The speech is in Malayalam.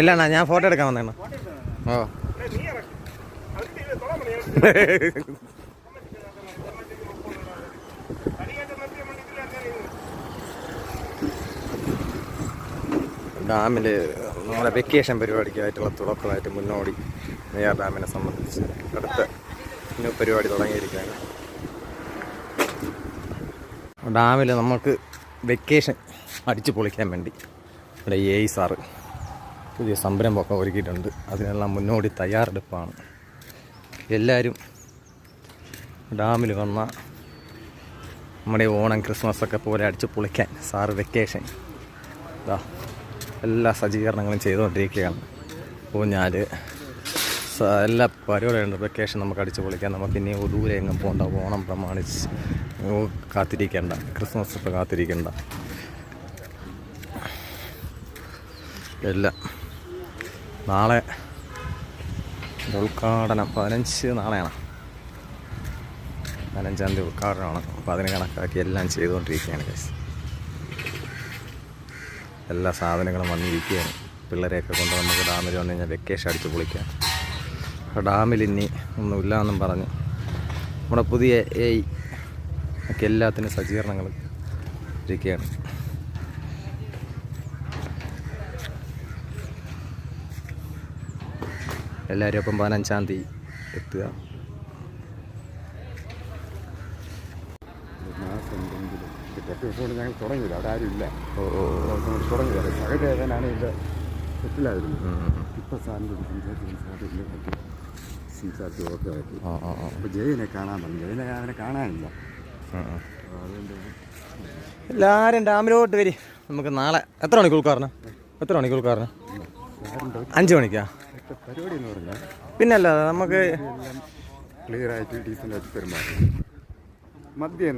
ഇല്ല അണ്ണാ, ഞാൻ ഫോട്ടോ എടുക്കാൻ വന്നേണ്ണ. ഓ ഡാമിൽ നമ്മുടെ വെക്കേഷൻ പരിപാടിക്കായിട്ടുള്ള തുടക്കമായിട്ട് മുന്നോടി നെയ്യാർ ഡാമിനെ സംബന്ധിച്ച് അടുത്ത ന്യൂ പരിപാടി തുടങ്ങിയിരിക്കുകയാണ്. ഡാമിൽ നമുക്ക് വെക്കേഷൻ അടിച്ചു പൊളിക്കാൻ വേണ്ടി ഇവിടെ സാറ് പുതിയ സംരംഭമൊക്കെ ഒരുക്കിയിട്ടുണ്ട്. അതിനെല്ലാം മുന്നോടി തയ്യാറെടുപ്പാണ്. എല്ലാവരും ഡാമിൽ വന്ന നമ്മുടെ ഓണം ക്രിസ്മസൊക്കെ പോലെ അടിച്ചു പൊളിക്കാൻ സാറ് വെക്കേഷൻ എല്ലാ സജ്ജീകരണങ്ങളും ചെയ്തുകൊണ്ടിരിക്കുകയാണ്. ഊഞ്ഞാൽ എല്ലാ പരിപാടിയുണ്ട്. വെക്കേഷൻ നമുക്ക് അടിച്ചു പൊളിക്കാൻ. നമുക്ക് ഇനി ദൂരെ എങ്ങും പോകണ്ട. ഓണം പ്രമാണിച്ച് കാത്തിരിക്കേണ്ട, ക്രിസ്മസ് ഇപ്പോൾ കാത്തിരിക്കേണ്ട. എല്ലാം നാളെ ഉദ്ഘാടനം 15 നാളെയാണ്, 15-ാം തീയതി ഉദ്ഘാടനമാണ്. അപ്പോൾ അതിന് കണക്കാക്കി എല്ലാം ചെയ്തുകൊണ്ടിരിക്കുകയാണ് ഗൈസ്. എല്ലാ സാധനങ്ങളും വന്നിരിക്കുകയാണ്. പിള്ളേരെയൊക്കെ കൊണ്ട് നമുക്ക് ഡാമിൽ വന്നു കഴിഞ്ഞാൽ വെക്കേഷൻ അടിച്ച് പൊളിക്കാം. അപ്പോൾ ഡാമിൽ ഇനി ഒന്നുമില്ല എന്നും പറഞ്ഞ് നമ്മുടെ പുതിയ ഒക്കെ എല്ലാത്തിനും സജ്ജീകരണങ്ങൾ ഇരിക്കുകയാണ്. എല്ലാവരും അപ്പം 15-ാം തീയതി എത്തുക. ഞങ്ങൾ തുടങ്ങിയില്ല, അവിടെ ആരും ഇല്ല. തുടങ്ങിയത് സഹദേവനാണ് ഇതിൻ്റെ സെറ്റിലായിരുന്നു. ഇപ്പം സാറിൻ്റെ സംസാരിച്ച് ഓക്കെ ആക്കി. അപ്പോൾ ജയനെ കാണാൻ പറഞ്ഞു. ജയനെ അവനെ കാണാനില്ല. അതുകൊണ്ട് എല്ലാവരും ഡാമിലോട്ട് വരി. നമുക്ക് നാളെ എത്ര മണിക്ക് ഉൾക്കാരണം? 5 മണിക്കാ പരിപാടി എന്ന് പറഞ്ഞാൽ പിന്നല്ല നമുക്ക് ക്ലിയർ ആയിട്ട് ഡീസൻ്റ് ആയിട്ട് പെരുമാറും. മദ്യം